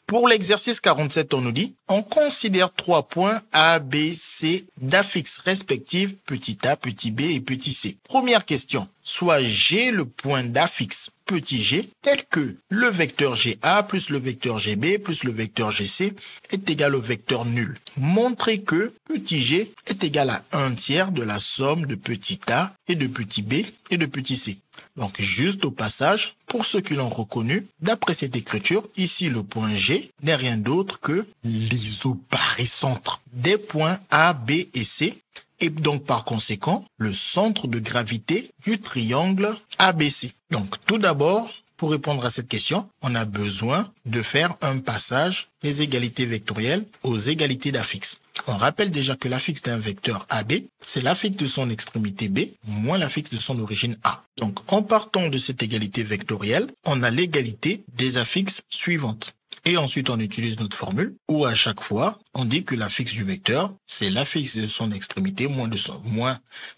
Pour l'exercice 47, on nous dit, on considère 3 points A, B, C d'affixes respectives petit a, petit b et petit c. Première question, soit G le point d'affixe petit g tel que le vecteur GA plus le vecteur GB plus le vecteur GC est égal au vecteur nul. Montrez que petit g est égal à 1/3 de la somme de petit a et de petit b et de petit c. Donc, juste au passage, pour ceux qui l'ont reconnu, d'après cette écriture, ici le point G n'est rien d'autre que l'isobarycentre des points A, B et C, et donc par conséquent, le centre de gravité du triangle ABC. Donc, tout d'abord, pour répondre à cette question, on a besoin de faire un passage des égalités vectorielles aux égalités d'affixes. On rappelle déjà que l'affixe d'un vecteur AB, c'est l'affixe de son extrémité B moins l'affixe de son origine A. Donc, en partant de cette égalité vectorielle, on a l'égalité des affixes suivantes. Et ensuite, on utilise notre formule où à chaque fois, on dit que l'affixe du vecteur, c'est l'affixe de son extrémité moins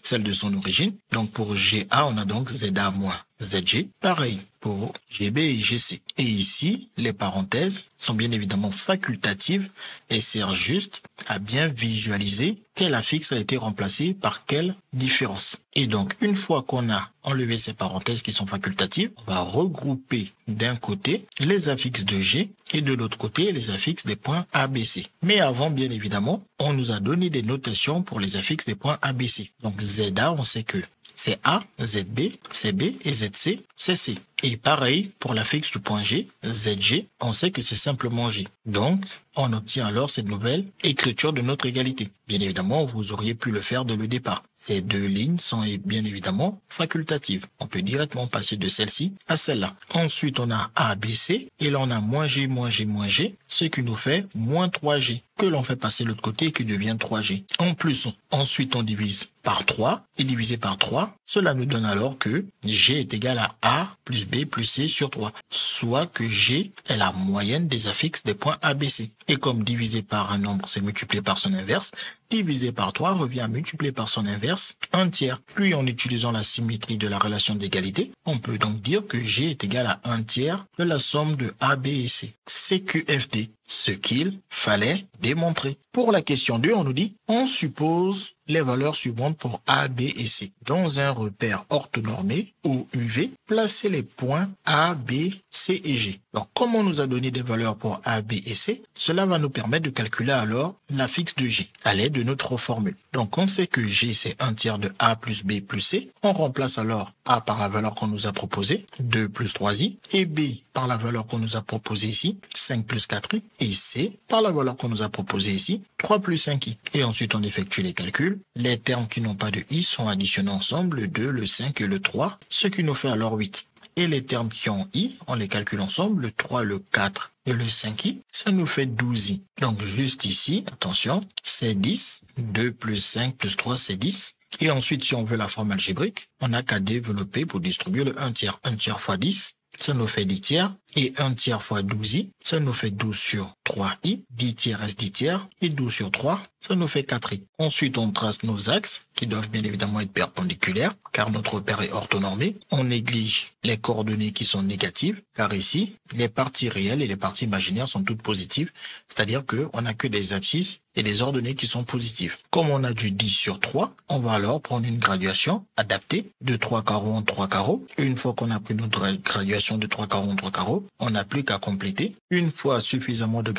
celle de son origine. Donc, pour GA, on a donc ZA moins ZG. Pareil pour GB et GC. Et ici, les parenthèses sont bien évidemment facultatives et servent juste à bien visualiser quel affixe a été remplacé par quelle différence. Et donc, une fois qu'on a enlevé ces parenthèses qui sont facultatives, on va regrouper d'un côté les affixes de G et de l'autre côté les affixes des points ABC. Mais avant, bien évidemment, on nous a donné des notations pour les affixes des points ABC. Donc, ZA, on sait que c'est A, ZB, CB et ZC, c'est C. Et pareil pour l'affixe du point G, ZG, on sait que c'est simplement G. Donc, on obtient alors cette nouvelle écriture de notre égalité. Bien évidemment, vous auriez pu le faire dès le départ. Ces deux lignes sont bien évidemment facultatives. On peut directement passer de celle-ci à celle-là. Ensuite, on a A, B, C. Et là, on a moins G, moins G, moins G, ce qui nous fait moins 3G, que l'on fait passer de l'autre côté et qui devient 3G. En plus, ensuite, on divise par 3 et divisé par 3. Cela nous donne alors que G est égal à A plus B plus C sur 3. Soit que G est la moyenne des affixes des points ABC. Et comme divisé par un nombre, c'est multiplié par son inverse, divisé par 3 revient à multiplier par son inverse 1/3. Puis en utilisant la symétrie de la relation d'égalité, on peut donc dire que G est égal à 1/3 de la somme de A, B et C. CQFD, ce qu'il fallait démontrer. Pour la question 2, on nous dit, on suppose les valeurs suivantes pour A, B et C. Dans un repère orthonormé, OUV, placez les points A, B, C et G. Donc, comme on nous a donné des valeurs pour A, B et C, cela va nous permettre de calculer alors l'affixe de G à l'aide de notre formule. Donc, on sait que G, c'est 1/3 de A plus B plus C. On remplace alors A par la valeur qu'on nous a proposée, 2 plus 3i, et B par la valeur qu'on nous a proposée ici, 5 plus 4i, et C par la valeur qu'on nous a proposée ici, 3 plus 5i. Et ensuite, on effectue les calculs. Les termes qui n'ont pas de i sont additionnés ensemble, le 2, le 5 et le 3, ce qui nous fait alors 8. Et les termes qui ont i, on les calcule ensemble, le 3, le 4 et le 5i, ça nous fait 12i. Donc juste ici, attention, c'est 10, 2 plus 5 plus 3, c'est 10. Et ensuite, si on veut la forme algébrique, on n'a qu'à développer pour distribuer le 1/3. 1/3 fois 10, ça nous fait 10/3. Et 1/3 fois 12i, ça nous fait 12 sur 3i. 10/3 reste 10/3. Et 12 sur 3, ça nous fait 4i. Ensuite, on trace nos axes, qui doivent bien évidemment être perpendiculaires, car notre repère est orthonormé. On néglige les coordonnées qui sont négatives, car ici, les parties réelles et les parties imaginaires sont toutes positives, c'est-à-dire qu'on n'a que des abscisses et des ordonnées qui sont positives. Comme on a du 10 sur 3, on va alors prendre une graduation adaptée de 3 carreaux en 3 carreaux. Et une fois qu'on a pris notre graduation de 3 carreaux en 3 carreaux, on n'a plus qu'à compléter. Une fois suffisamment de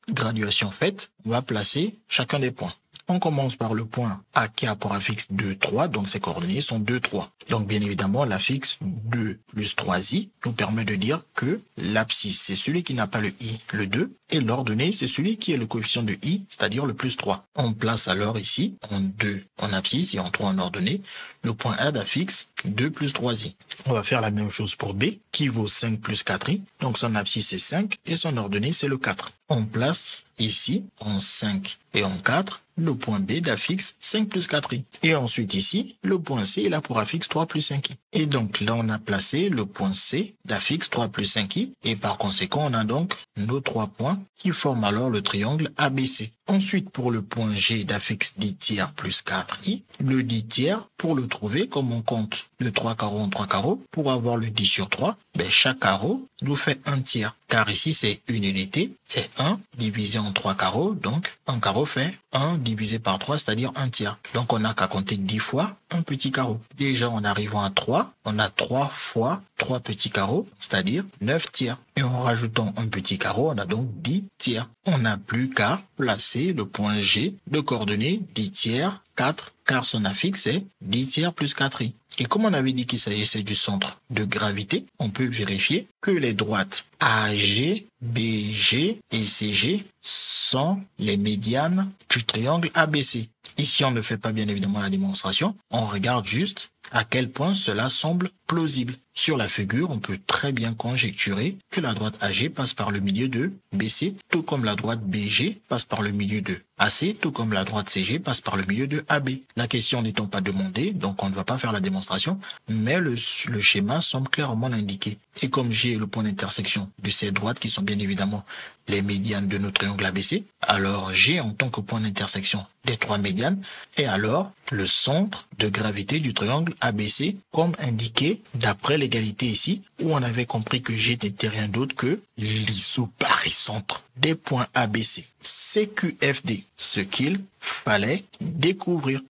graduation faite, on va placer chacun des points. On commence par le point A qui a pour affixe 2, 3, donc ses coordonnées sont 2, 3. Donc bien évidemment, l'affixe 2 plus 3i nous permet de dire que l'abscisse, c'est celui qui n'a pas le i, le 2, et l'ordonnée, c'est celui qui est le coefficient de i, c'est-à-dire le plus 3. On place alors ici, en 2 en abscisse et en 3 en ordonnée, le point A d'affixe 2 plus 3i. On va faire la même chose pour B, qui vaut 5 plus 4i, donc son abscisse c'est 5 et son ordonnée c'est le 4. On place ici, en 5 et en 4, le point B d'affixe 5 plus 4i. Et ensuite ici, le point C il a pour affixe 3 plus 5i. Et donc là, on a placé le point C d'affixe 3 plus 5i. Et par conséquent, on a donc nos 3 points qui forment alors le triangle ABC. Ensuite, pour le point G d'affixe 10 tiers plus 4i, le 10 tiers, pour le trouver, comme on compte le 3 carreaux en 3 carreaux, pour avoir le 10 sur 3, chaque carreau nous fait 1 tiers. Car ici, c'est une unité, c'est 1 divisé en 3 carreaux, donc un carreau fait 1 divisé par 3, c'est-à-dire 1 tiers. Donc, on n'a qu'à compter 10 fois un petit carreau. Déjà, en arrivant à 3, on a 3 fois 3 petits carreaux, c'est-à-dire 9 tiers. Et en rajoutant un petit carreau, on a donc 10 tiers. On n'a plus qu'à placer le point G de coordonnées 10 tiers 4, car son affixe est 10 tiers plus 4i. Et comme on avait dit qu'il s'agissait du centre de gravité, on peut vérifier que les droites AG, BG et CG sont les médianes du triangle ABC. Ici, on ne fait pas bien évidemment la démonstration, on regarde juste à quel point cela semble plausible. Sur la figure, on peut très bien conjecturer que la droite AG passe par le milieu de BC, tout comme la droite BG passe par le milieu de AC, tout comme la droite CG passe par le milieu de AB. La question n'étant pas demandée, donc on ne va pas faire la démonstration, mais le schéma semble clairement l'indiquer. Et comme G est le point d'intersection de ces droites qui sont bien évidemment les médianes de notre triangle ABC, alors G en tant que point d'intersection des trois médianes est alors le centre de gravité du triangle ABC, comme indiqué d'après l'égalité ici, où on avait compris que G n'était rien d'autre que l'isobarycentre des points ABC, CQFD, ce qu'il fallait découvrir.